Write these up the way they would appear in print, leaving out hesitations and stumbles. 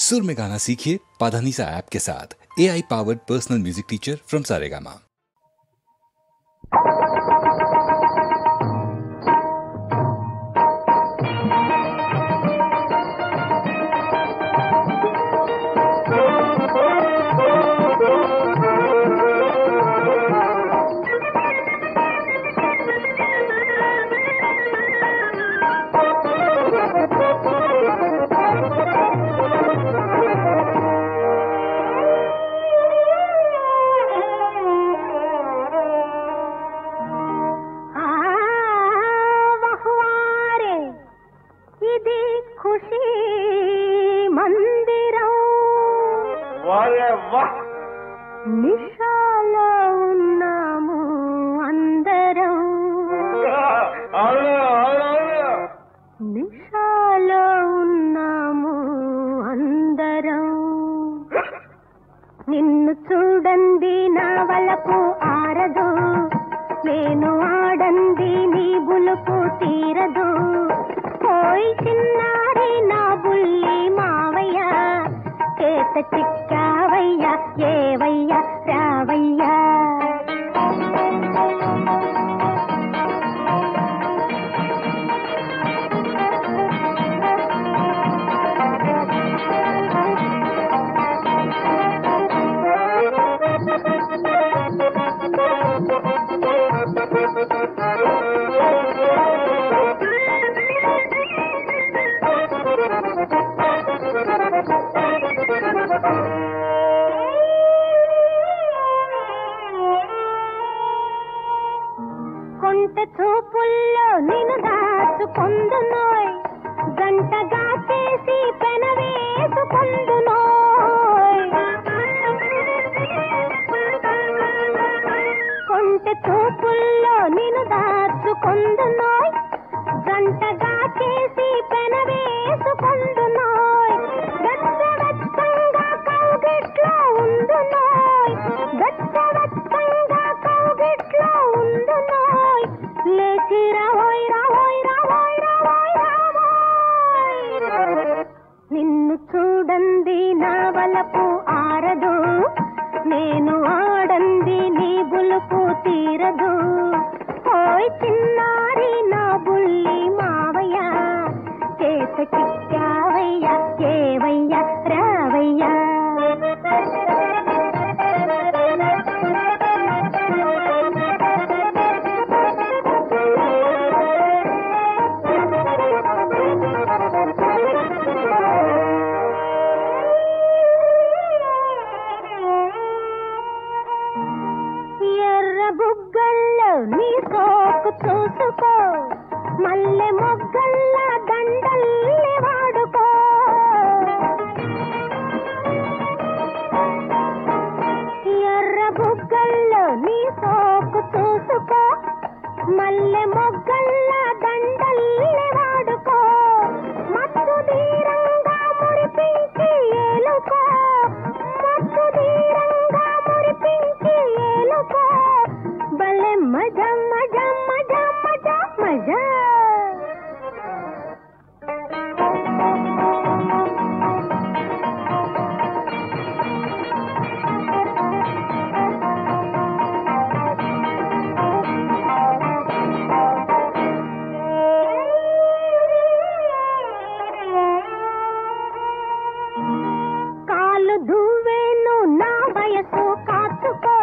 सुर में गाना सीखिए पाधानीसा ऐप के साथ। AI powered personal music teacher from Saregama. నిషాలో ఉన్నాము అందరం, నిషాలో ఉన్నాము అందరం. నిన్ను చూడండి నా వలపు ఆరదు, నేను ఆడంది నీ బులుపు తీరదు. పోయి చిన్నారి నా బుల్లి మావయ్య, చేత చిక్కావయ్యా ఏవయ్యా రావయ్యా. కొంట చూపుల్లో నిన్ను దాచుకొందునోయ్, గంటగా చేసి పెనవేసుకొందునోయ్. కొంట చూపుల్లో నిన్ను దాచుకొందునోయ్, గంటగా చేసి పెనవేసుకొందునోయ్. వెచ్చవెచ్చంగా కౌగిట్లో ఉందునోయ్, వెచ్చవెచ్చంగా కౌగిట్లో ఉందునోయ్. లేచి రావోయ్ రావోయ్ రావోయ్ రావోయ్ రావోయ్. నిన్ను చూడండి నా వలపు ఆరదు, నేను ఆడంది నీ బులుపు తీరదు. ఓయ్ చిన్నారి నా బుల్లి మావయ్య, చేత చిక్కావయ్యా ఏవయ్యా రావయ్యా. బుగ్గల్లో నీ సోకు చూసుకో, మల్లె మొగ్గల్లా దండల్ని వాడుకో. ఎర్ర బుగ్గల్లో నీ సోకు చూసుకో, మల్లె మొగ్గల్లా దండల్ని వాడుకో. మత్తు దీరంగా మురిపించి ఏలుకో, మత్తు దీరంగా మురిపించి ఏలుకో. భలే మజా మజా మజా మజా మజా. కాలు దువ్వేను నా వయసు కాచుకో,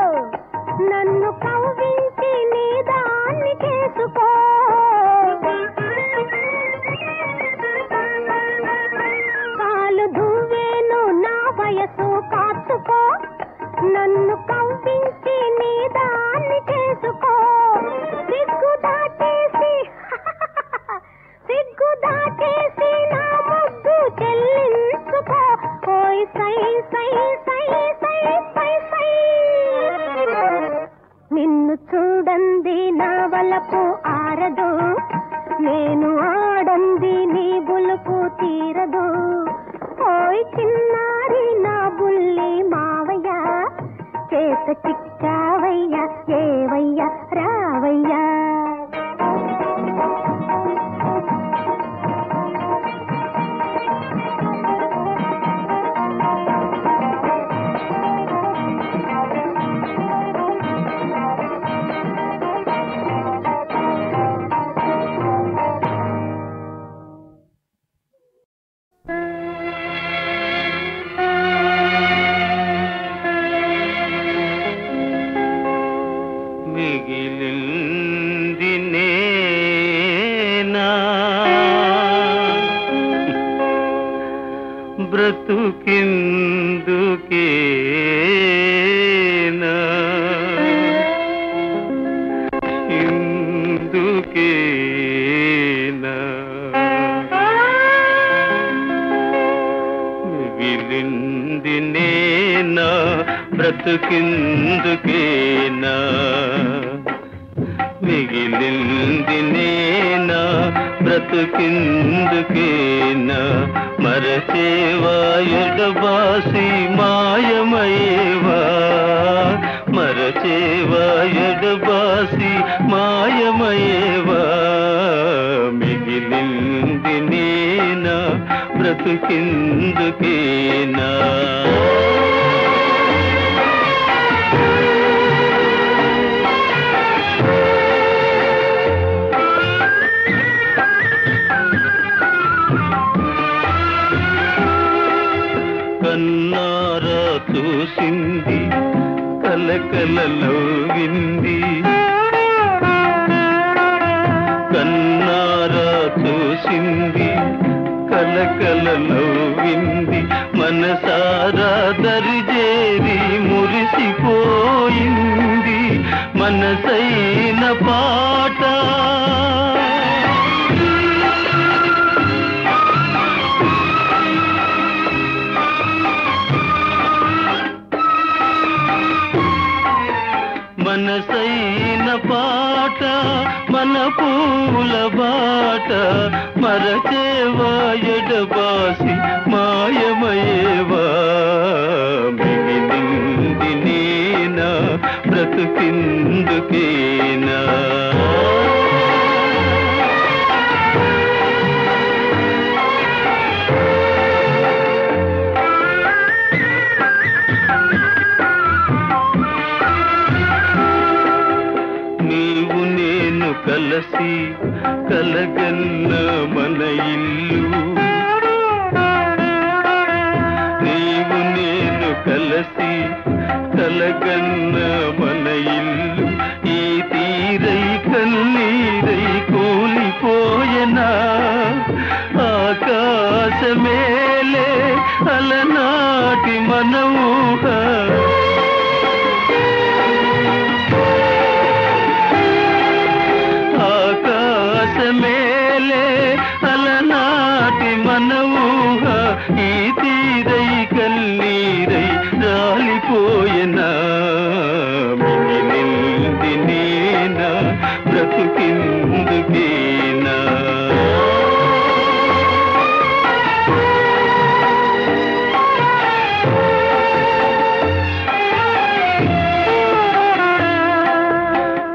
నన్ను కవ్వించి నీ దాన్ని చేసుకో. కాలు దువ్వేను నా వయసు కాచుకో, నన్ను కవ్వించి నీ దాన్ని చేసుకో. సిగ్గు దాటేసి సిగ్గు దాటేసి నా ముగ్గు చెల్లించుకో. ఓయ్ సై సై సై సై సై సై. నిన్ను చూడండి నా వలపు ఆరదు, నేను ఆడంది నీ బులుపు తీరదు. ఓయ్ చిన్నారి నా బుల్లి మావయ్య, చేత చిక్కావయ్యా ఏవయ్యా రావయ్యా. బ్రతుకిందుకేనా ఇందుకేనా మిగిలింది నేనా బ్రతుకిందుకేనా మిగిలింది నేనా బ్రతుకిందుకేనా మరచేవా ఎడబాసి మాయమయేవా మరచేవా ఎడబాసి మాయమయేవా మిగిలింది నేనా బ్రతుకిందుకేనా కన్నారా చూసింది కలకలలో వింది కన్నారా చూసింది కలకలలో వింది మనసారా దరిజేరి మురిసిపోయింది మనసైన పాట మనసైన పాట మన పూల బాట మరచేవా ఎడబాసి మాయమయేవా మిగిలింది నేనా బ్రతుకిందుకేనా కలసి కలగన్న మన ఇల్లు నీవు నేను కలసి కలగన్న మన ఇల్లు ఈ తీరై కన్నీరై కూలిపోయనా ఆకాశమేలే అలనాటి మన ఊహ మేలే అలనాటి మన ఊహ ఈ తీరై కన్నీరై రాలిపోయనా మిగిలింది నేనా బ్రతుకిందుకేనా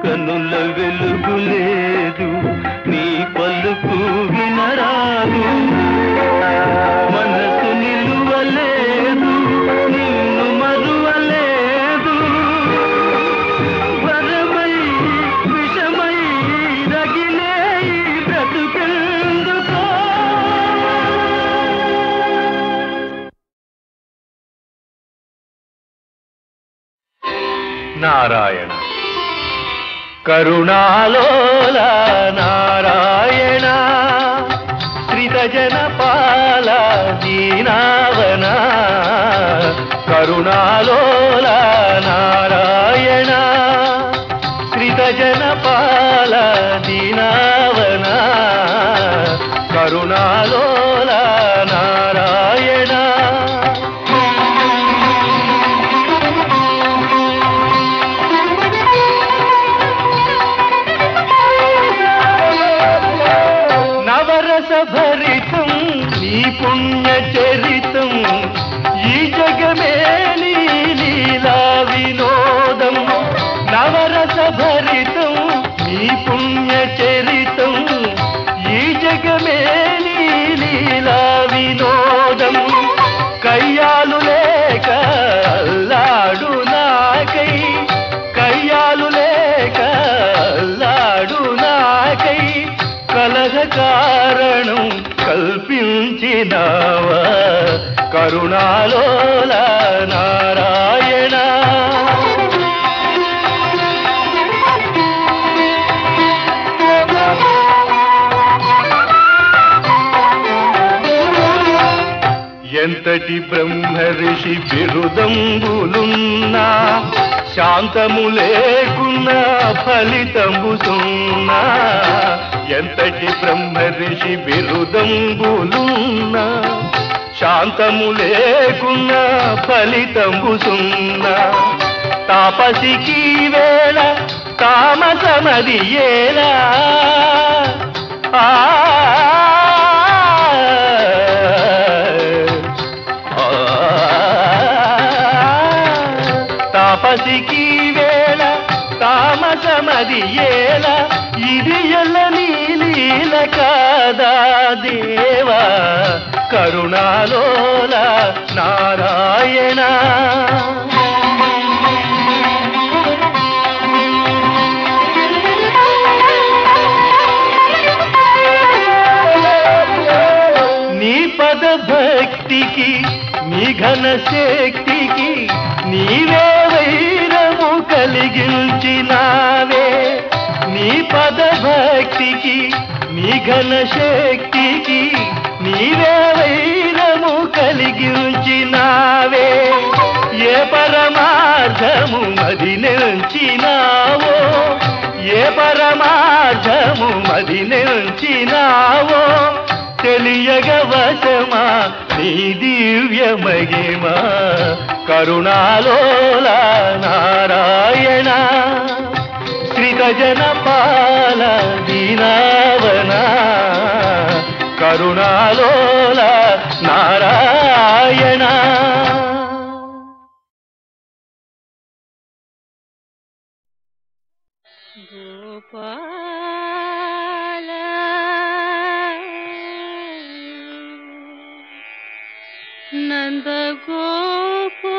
కనుల వెలుగు లేదు నీ పలుకు వినరాదు మనసు నిలువలేదు నిన్ను మరువలేదు వరమై విషమై రగిలే బ్రతుకెందుకో నారాయణ కరుణాలోల నారాయణ త్రితజనపాల దీనావన కరుణాలోల నారాయణ త్రితజనపాల దీనావన కరుణాలోల నారాయణ భరితం నీ పుణ్య చరితం ఈ జగమే నీ లీలా వినోదం నవరస భరితం నీ పుణ్య చరితం ఈ జగమే నీ లీలా వినోదం కయ్యాలు లేక అల్లాడు నాకై కయ్యాలు లేక అల్లాడు నాకై కలహ కారణం కల్పించినావా కరుణాలోల నారాయణ ఎంత ఎంతటి బ్రహ్మ ఋషి బిరుదంబులున్నా శాంతము లేకున్నా ఫలితంబు సున్నా. ఎంతటి బ్రహ్మ ఋషి బిరుదంబులున్నా శాంతము లేకున్నా ఫలితంబు సున్నా. తాపసికి వేళ తామసమది ఏలా తాపసికి వేళ తామసమది ఏలా. ఇది ఎల్ల నీలీల కాదా దేవా కరుణాలోల నారాయణ. నీ పద భక్తికి నీ ఘన శక్తికి నీవే వైరము కలిగించినావే. నీ పద భక్తికి నీ ఘన శక్తికి నీవే వైరము కలిగించినావే. ఏ పరమార్థము మది నెంచినావో ఏ పరమార్థము మది నెంచినావో తెలియగ వశమా నీ దివ్య మహిమ కరుణాలోల నారాయణ. శ్రీతజన పాల దీనావన కరుణాలోల నారాయణ. గోపాల నంద గోపాల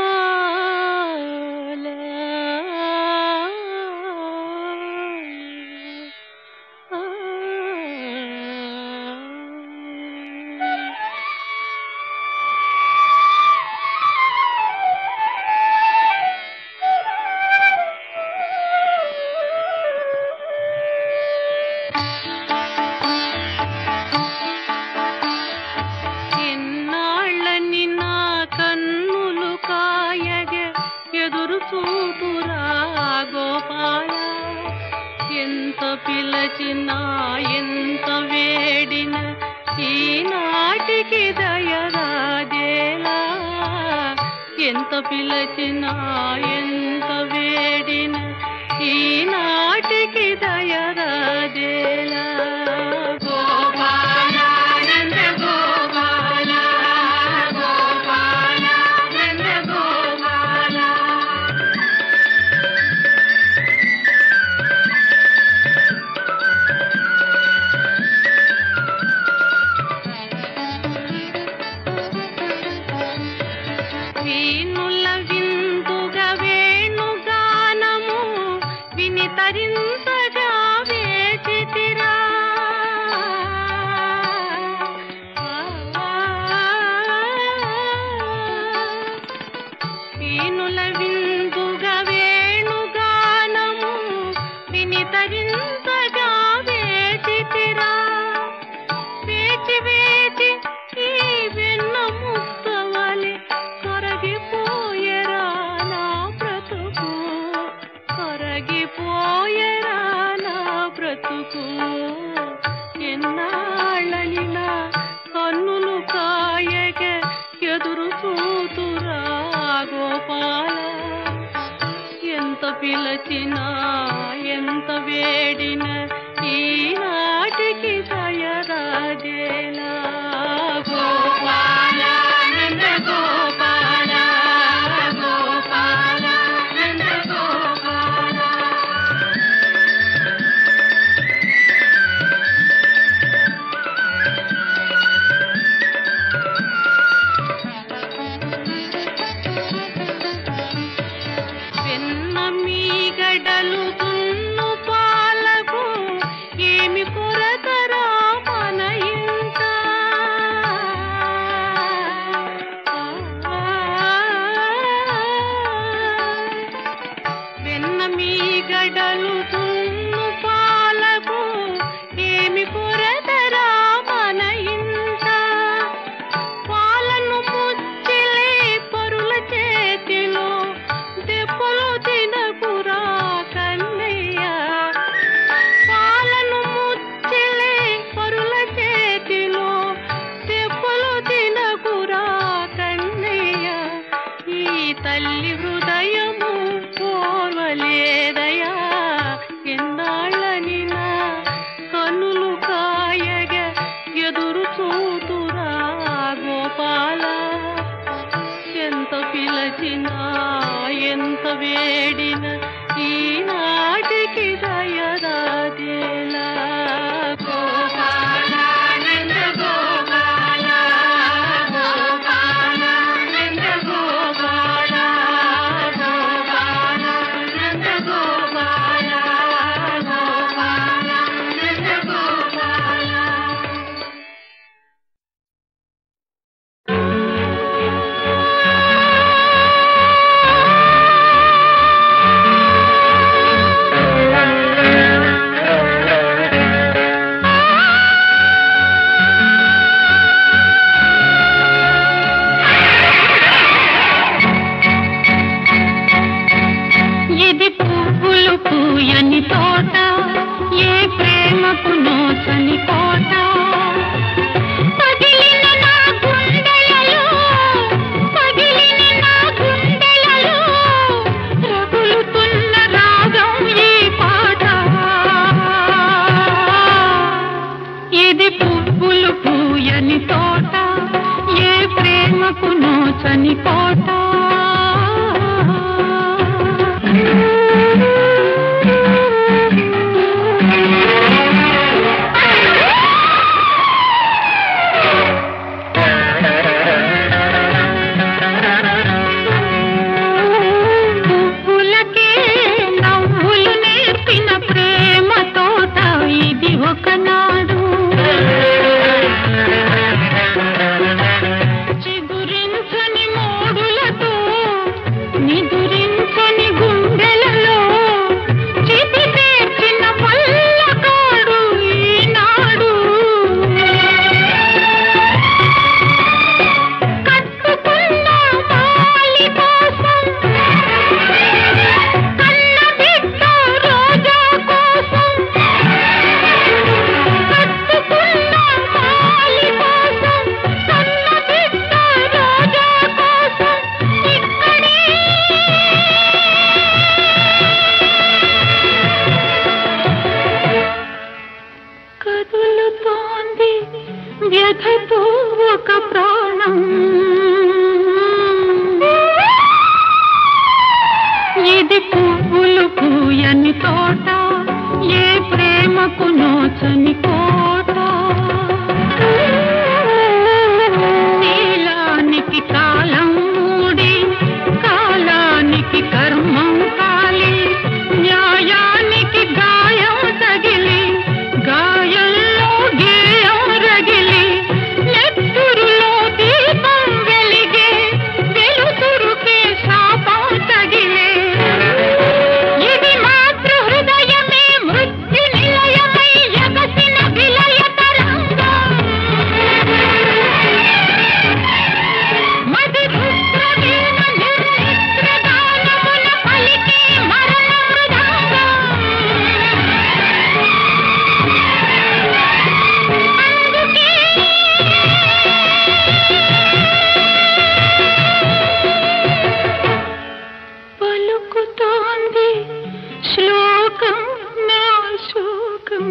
పిలచినా ఎంత వేడిన ఈనాటికి దయరాజేలా. ఎంత పిలచినా ఎంత వేడిన ఈనాటికి దయరాజేలా. గోపాల నంద గోపాల గోపాల నంద గోపాల. వీణుల విందుగా వేణుగానము విని తరింపగా వేచితిరా. వీణుల విందుగా వేణుగానము విని తరింపగా వేచితిరా. వేచి వేచి ఈ వెన్న ముక్కవలె కరగిపోయేరా నా బ్రతుకు కరగిపోయేరా నా బ్రతుకు. ఎన్నాళ్ళని నా కన్నులు కాయగ ఎదురు చూతురా గోపాల. ఎంత పిలచినా ఎంత వేడిన ఈనాటికి దయరాజేలా. గోపాల నంద గోపాల గోపాల నంద గోపాల. వెన్న మీగడలు దున్ను పాలకు ఏమి కొరతరా మన ఇంట. ఎంత పిలచినా ఎంత వేడిన ఈనాటికి దయరాదేలా గోపాల నంద గోపాల గోపాల నంద గోపాల గోపాల నంద గోపాల గోపాల నంద గోపాల. ఇది పువ్వులు పూయని తోట, ఏ ప్రేమకు నోచని కోట. పగిలిన నా గుండెలలో, పగిలిన నా గుండెలలో రగులుతున్న రాగం ఈ పాట. ఇది పువ్వులు పూయని తోట, ఏ ప్రేమకు నోచని కోట. పువ్వులకే నవ్వులు నేర్పిన ప్రేమ తోట ఇది ఒకనాడు. చిగురించని మోడులతో నిదురించని గుండెలలో చితి పేర్చిన పల్లకాడు ఈనాడు. కట్టుకున్న మాలి కోసం, కన్న బిడ్డ రోజా కోసం, కట్టుకున్న మాలి కోసం, కన్న బిడ్డ రోజా కోసం ఇక్కడే కదులుతోంది వ్యథతో ఒక ప్రాణం. ఇది పువ్వులు పూయని తోట, ఏ ప్రేమకు నోచని కోట. శీలానికి కాలం మూడి, కాలానికి కర్మం కాలి, న్యాయానికి గాయం తగిలి, గాయంలో గేయం రగిలి, నెత్తురులో దీపం వెలిగే, వెలుతురుకే శాపం తగిలే. ఇది మాతృ హృదయమే మృత్యు నిలయమై ఎగసిన విలయ తరంగం. మది రుద్రవీణ నిర్నిద్ర గానమున పలికే మరణ మృదంగం. అందుకే పలుకుతోంది శ్లోకం నా శోకం.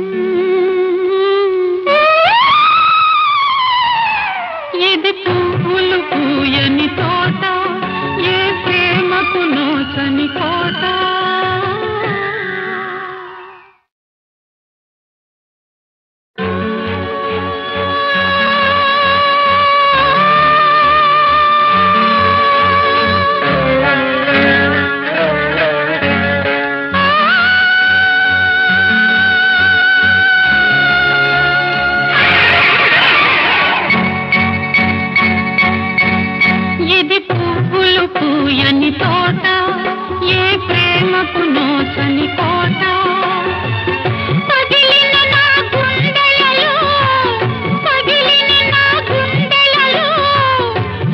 ఇది పువ్వులు పూయని తోట, ఏ ప్రేమకు నోచని కోట. ఇది పువ్వులు పూయని తోట, ఏ ప్రేమకు నోచని కోట. పగిలిన నా గుండెలలో, పగిలిన నా గుండెలలో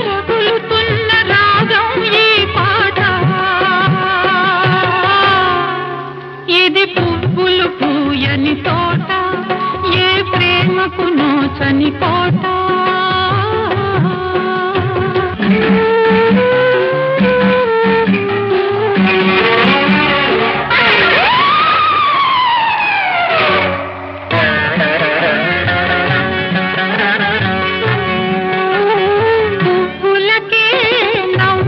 రగులుతున్న రాగం ఈ పాట. ఇది పువ్వులు పూయని తోట, ఏ ప్రేమకు నోచని కోట. పువ్వులకే నవ్వులు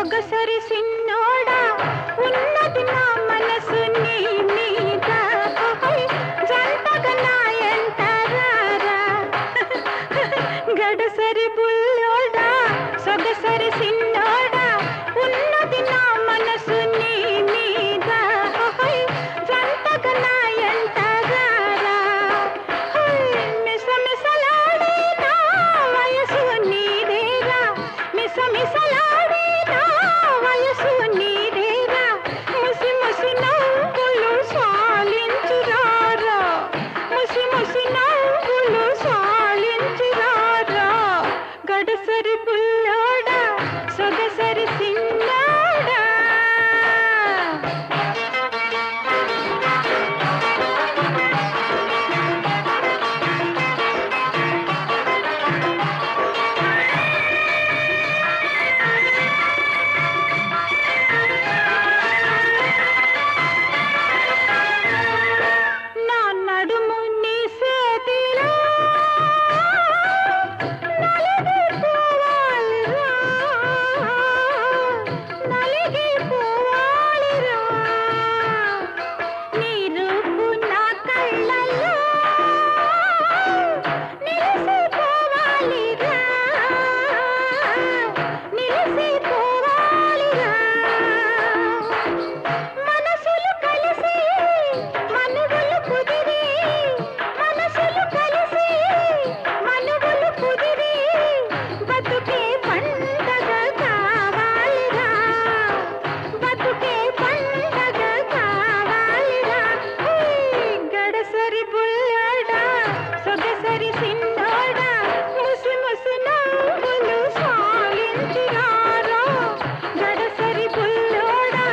సొగసరి సిన్నోడా ఉన్నది నా మనసు నీ మీద జంటగా నా ఎంట రారా గడసరి బుల్లోడా సొగసరి సిన్నోడా ఉన్నది నా మనసు నీ మీద జంటగా నా ఎంట రారా మిసమిసలాడే నా వయసు నీదేరా మిసమిసలాడే నా వయసు నీదేరా ముసి ముసి నవ్వులు సాలించురారా ముసి ముసి నవ్వులు సాలించురారా గడసరి బుల్లోడా సొగసరి సిన్నోడా నా నడుము నీ చేతిలో నలిగిపోవాలిరా నలిగిపోవాలిరా నీ రూపు నా కళ్ళల్లో నిలిసిపోవాలిరా నిలిసిపోవాలిరా మనసులు కలిసి మనువులు కుదిరి మనసులు కలిసి మనువులు కుదిరి బతుకే పండగ కావాలిరా బతుకే పండగ కావాలిరా గడసరి బుల్లోడా సొగసరి సిన్నోడా ముసి ముసి నవ్వులు సాలించురారా గడసరి బుల్లోడా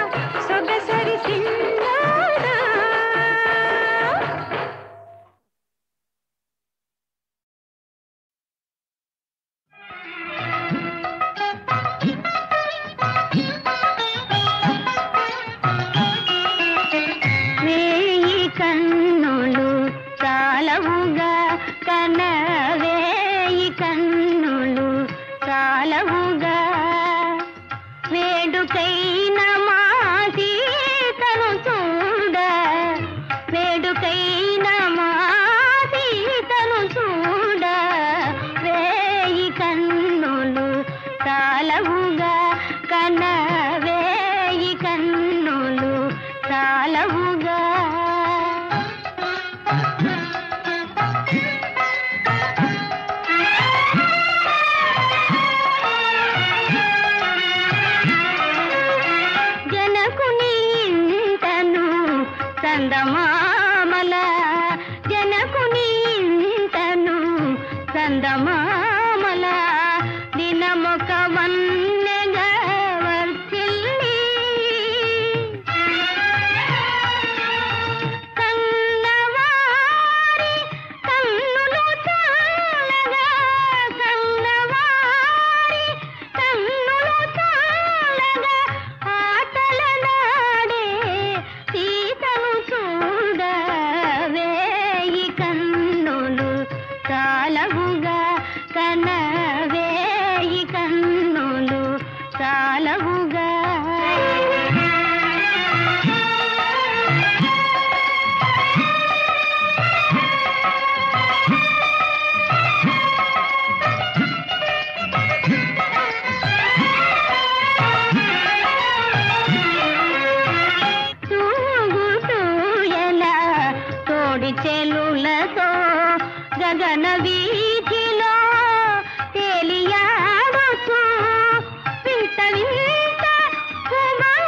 సొగసరి సిన్నోడా వేయి కన్నులు చాలవుగా కనవేయి కన్నులు చాలవుగా వేడుకైన మా సీతను చూడ వేడుకైన మా సీతను చూడ వేయి కన్నులు చాలవుగా కనవేయి కన్నులు చాలవుగా జనకుని ఇంటను చందమామల జనకుని ఇంటను చందమామల దినమొక వన్నెగా వర్తిల్లి కన్నవారి కన్నులు చాలగా కన్నవారి కన్నులు చాలగా ఆటల నాడే సీతను చూడ వేయి కన్నులు చాలవుగా కనవేయి కన్నులు చాలవుగా తూగుతూయల తోడి చెలులతో గగన వీధిలో తేలియాడుతూ వింత వింత కుమారులాటలా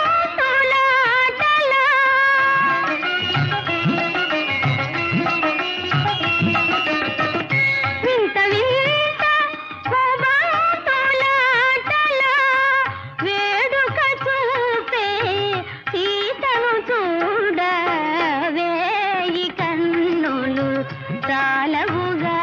వింత వింత కుమారులాటలా వేడుక చూపే సీతను చూడ వేయి కన్నులు చాలవుగా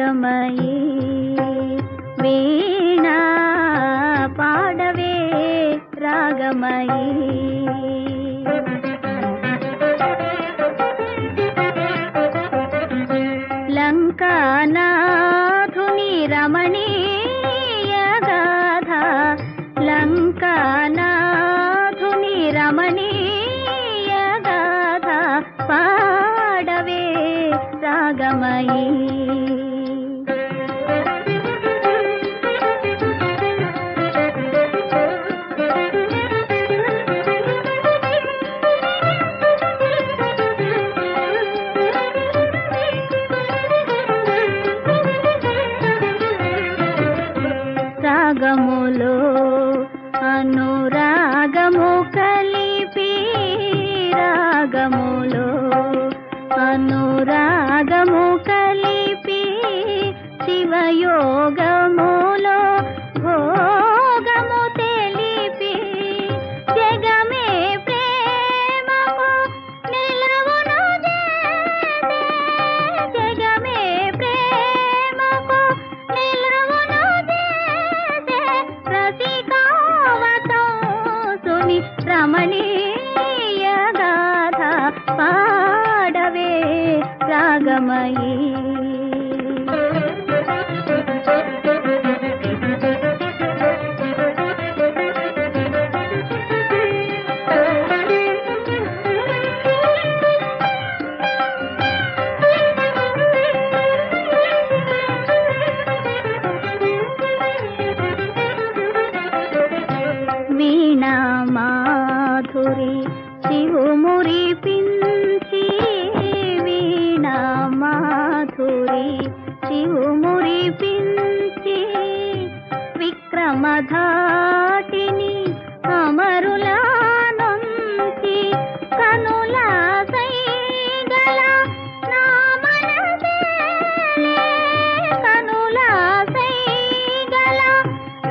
రాగమయీ వీణా పాడవే రాగమయీ లంకానాథుని రమణీయ గాథ లంకానాథుని రమణీయ గాథ పాడవే రాగమయీ రాగములో అనురాగము కలిపి రాగములో అనురాగము కలిపి శివయోగములో భోగము తెలిపి జగమే ప్రేమకు నిలవును చేసే జగమే ప్రేమకు నిలవును చేసే రసికావతం సుని రమణీయ గాథ పాడవే రాగమయీ వీణా మాధురి శివుమురి పించి వీణా మాధురి శివుమురి పించి విక్రమధాటిని అమరులా నుంచి కనుల సైగల నా మనసేలే కనుల సైగల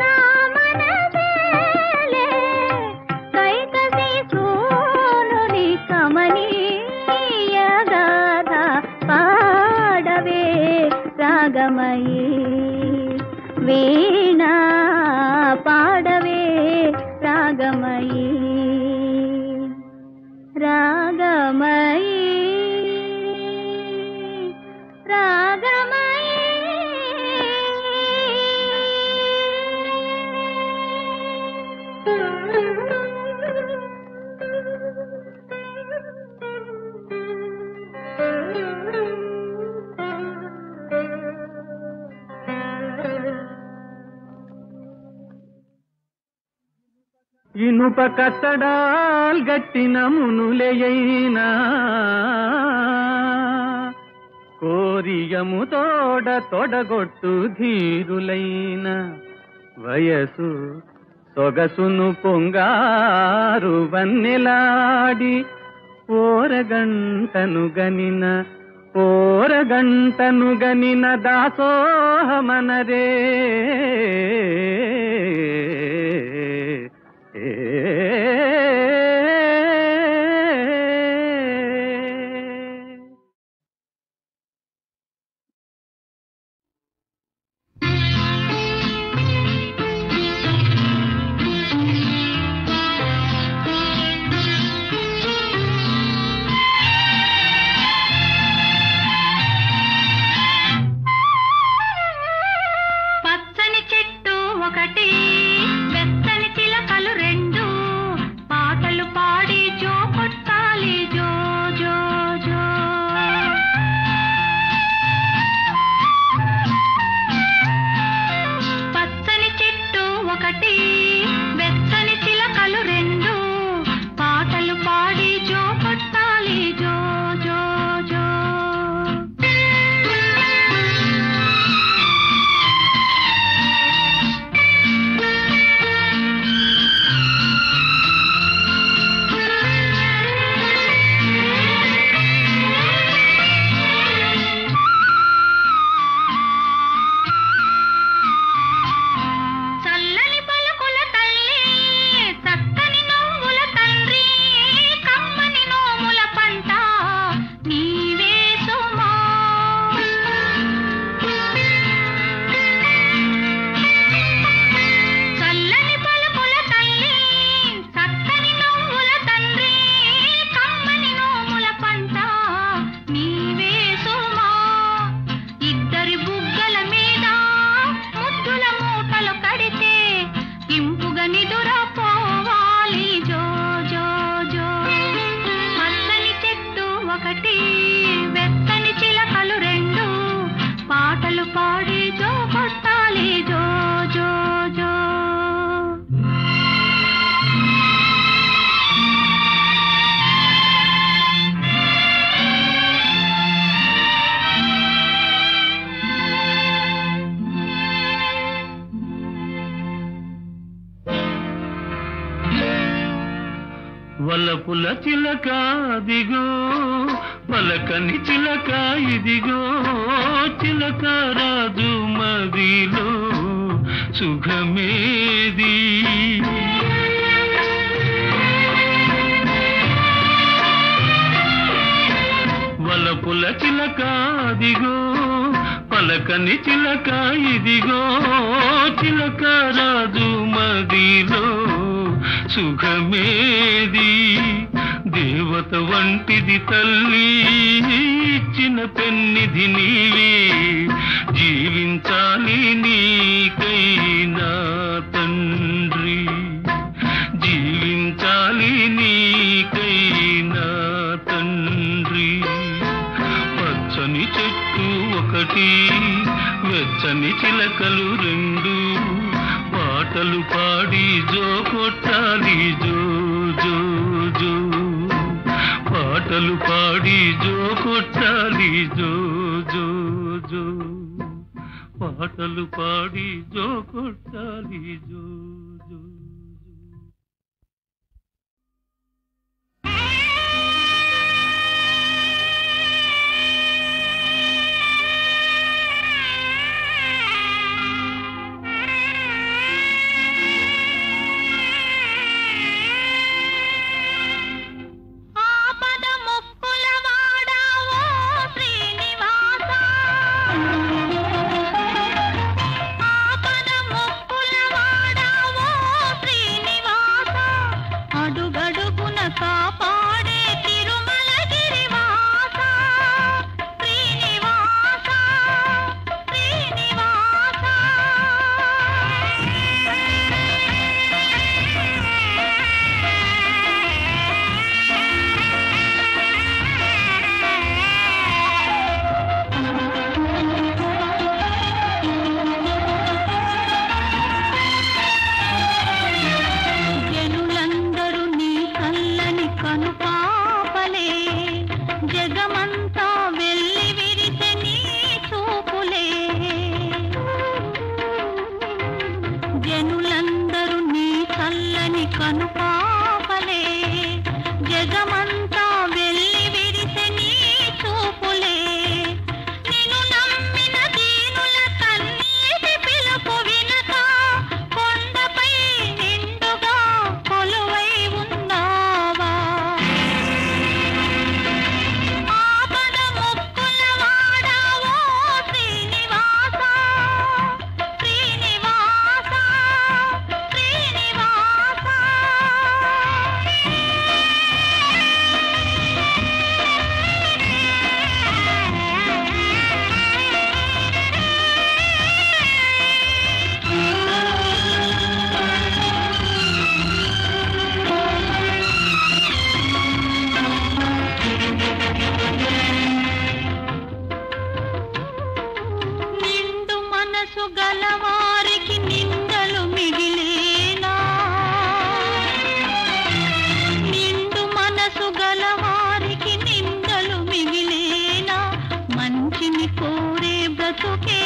నా మనసేలే కైకసి సూనుని కమనీయ గాథ పాడవే రాగమయీ వీణా పాడవే రాగమయీ రాగమయీ రాగమయీ ఇనుప కట్టడాల్ గట్టిన మునులెయైనా కోరియము తోడ తొడగొట్టు ధీరులైన వయసు సొగసును పొంగారు వన్నెలాడి ఓరగంటను గనిన దాసోహమనరే పచ్చని చెట్టు ఒకటి వలపుల చిలక దిగో పలకని చిలక ఇదిగో చిలక రాజు మదిలో సుఖమేది వలపుల చిలక దిగో పలకని చిలక ఇదిగో చిలక రాజు మదిలో సుఖమేది దేవత వంటిది తల్లి ఇచ్చిన పెన్నిధి నీవే జీవించాలి నీకైనా తండ్రి జీవించాలి నీకైనా తండ్రి పచ్చని చెట్టు ఒకటి వెచ్చని చిలకలు రెండు పాటలు పాడి జో కొట్టాలి జో జో జో పాటలు పాడి జో కొట్టాలి జో జో జో పాటలు పాడి జో కొట్టాలి జో జో కోరే బ్రతుకే